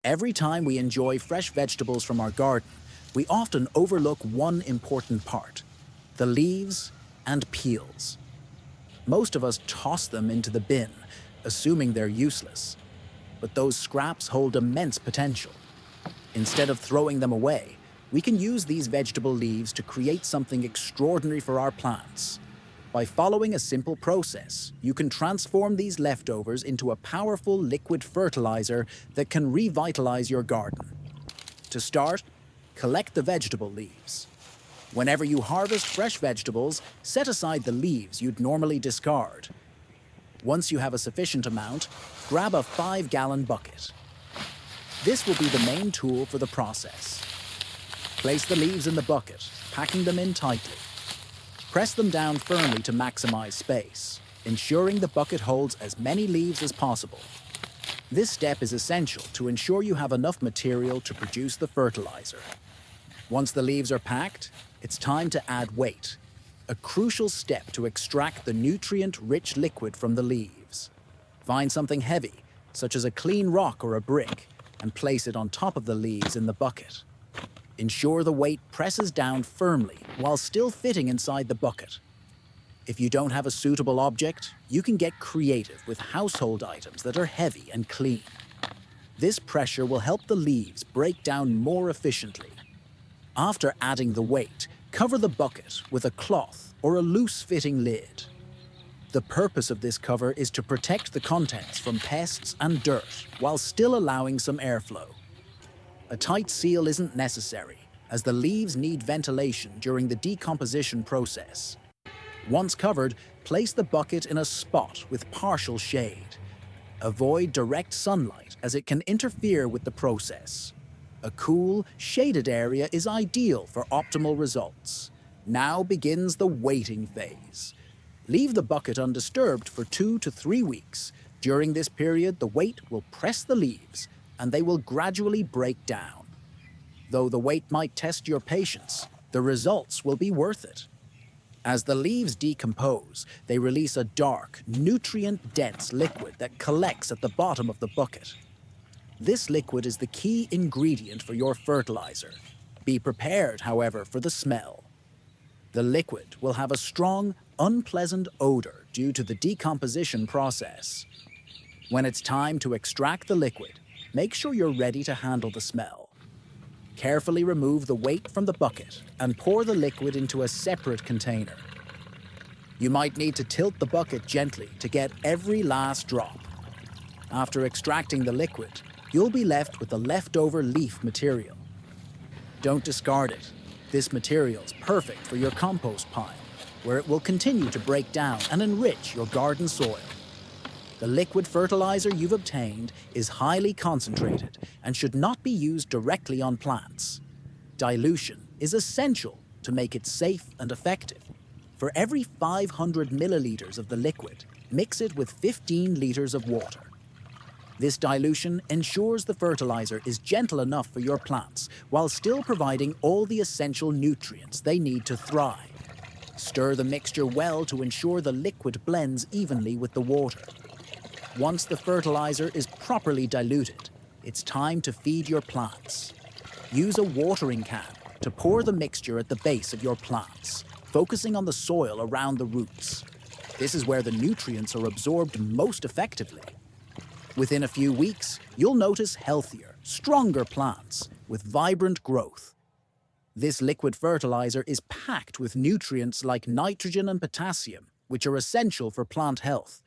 Every time we enjoy fresh vegetables from our garden, we often overlook one important part: the leaves and peels. Most of us toss them into the bin, assuming they're useless. But those scraps hold immense potential. Instead of throwing them away, we can use these vegetable leaves to create something extraordinary for our plants. By following a simple process, you can transform these leftovers into a powerful liquid fertilizer that can revitalize your garden. To start, collect the vegetable leaves. Whenever you harvest fresh vegetables, set aside the leaves you'd normally discard. Once you have a sufficient amount, grab a 5-gallon bucket. This will be the main tool for the process. Place the leaves in the bucket, packing them in tightly. Press them down firmly to maximize space, ensuring the bucket holds as many leaves as possible. This step is essential to ensure you have enough material to produce the fertilizer. Once the leaves are packed, it's time to add weight, a crucial step to extract the nutrient-rich liquid from the leaves. Find something heavy, such as a clean rock or a brick, and place it on top of the leaves in the bucket. Ensure the weight presses down firmly while still fitting inside the bucket. If you don't have a suitable object, you can get creative with household items that are heavy and clean. This pressure will help the leaves break down more efficiently. After adding the weight, cover the bucket with a cloth or a loose-fitting lid. The purpose of this cover is to protect the contents from pests and dirt while still allowing some airflow. A tight seal isn't necessary, as the leaves need ventilation during the decomposition process. Once covered, place the bucket in a spot with partial shade. Avoid direct sunlight as it can interfere with the process. A cool, shaded area is ideal for optimal results. Now begins the waiting phase. Leave the bucket undisturbed for 2 to 3 weeks. During this period, the weight will press the leaves, and they will gradually break down. Though the weight might test your patience, the results will be worth it. As the leaves decompose, they release a dark, nutrient-dense liquid that collects at the bottom of the bucket. This liquid is the key ingredient for your fertilizer. Be prepared, however, for the smell. The liquid will have a strong, unpleasant odor due to the decomposition process. When it's time to extract the liquid, make sure you're ready to handle the smell. Carefully remove the weight from the bucket and pour the liquid into a separate container. You might need to tilt the bucket gently to get every last drop. After extracting the liquid, you'll be left with the leftover leaf material. Don't discard it. This material is perfect for your compost pile, where it will continue to break down and enrich your garden soil. The liquid fertilizer you've obtained is highly concentrated and should not be used directly on plants. Dilution is essential to make it safe and effective. For every 500 milliliters of the liquid, mix it with 15 liters of water. This dilution ensures the fertilizer is gentle enough for your plants while still providing all the essential nutrients they need to thrive. Stir the mixture well to ensure the liquid blends evenly with the water. Once the fertilizer is properly diluted, it's time to feed your plants. Use a watering can to pour the mixture at the base of your plants, focusing on the soil around the roots. This is where the nutrients are absorbed most effectively. Within a few weeks, you'll notice healthier, stronger plants with vibrant growth. This liquid fertilizer is packed with nutrients like nitrogen and potassium, which are essential for plant health.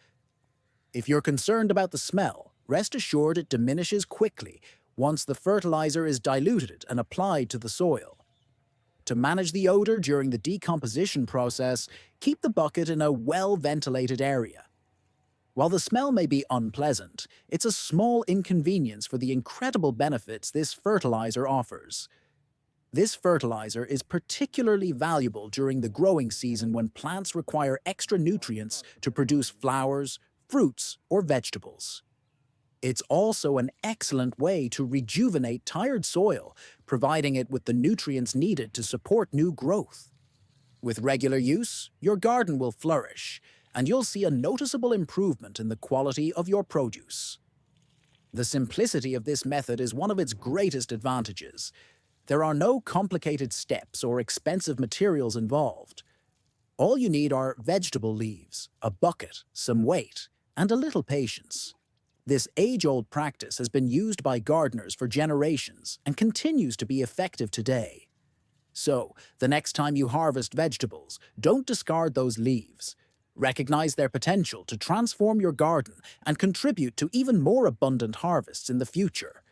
If you're concerned about the smell, rest assured it diminishes quickly once the fertilizer is diluted and applied to the soil. To manage the odor during the decomposition process, keep the bucket in a well-ventilated area. While the smell may be unpleasant, it's a small inconvenience for the incredible benefits this fertilizer offers. This fertilizer is particularly valuable during the growing season when plants require extra nutrients to produce flowers, fruits, or vegetables. It's also an excellent way to rejuvenate tired soil, providing it with the nutrients needed to support new growth. With regular use, your garden will flourish, and you'll see a noticeable improvement in the quality of your produce. The simplicity of this method is one of its greatest advantages. There are no complicated steps or expensive materials involved. All you need are vegetable leaves, a bucket, some weight, and a little patience. This age-old practice has been used by gardeners for generations and continues to be effective today. So, the next time you harvest vegetables, don't discard those leaves. Recognize their potential to transform your garden and contribute to even more abundant harvests in the future.